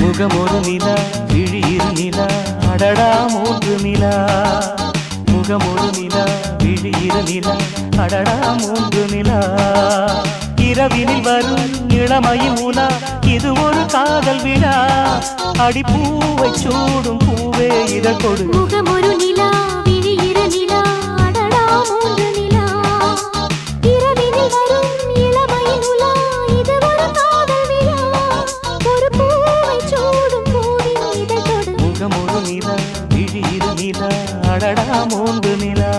முகமொரு நிலா விழியிரு நிலா அடடா மூன்று நிலா முகமொரு நிலா விழியிரு நிலா அடடா மூன்று நிலா இரவினில் வரும் இளமையின் உலா இது ஒரு காதல் விழா அடிப்பூவை சூடும் பூவே இதழ் கொடு முகமொரு நிலா விழியிரு நிலா அடடா மூன்று நிலா இரவினில் வரும் இளமையின் உலா இது ஒரு காதல் விழா ஒரு பூவை சூடும் பூவின் இதழ் கொடு முகமொரு நிலா விழியிரு நிலா அடடா மூன்று நிலா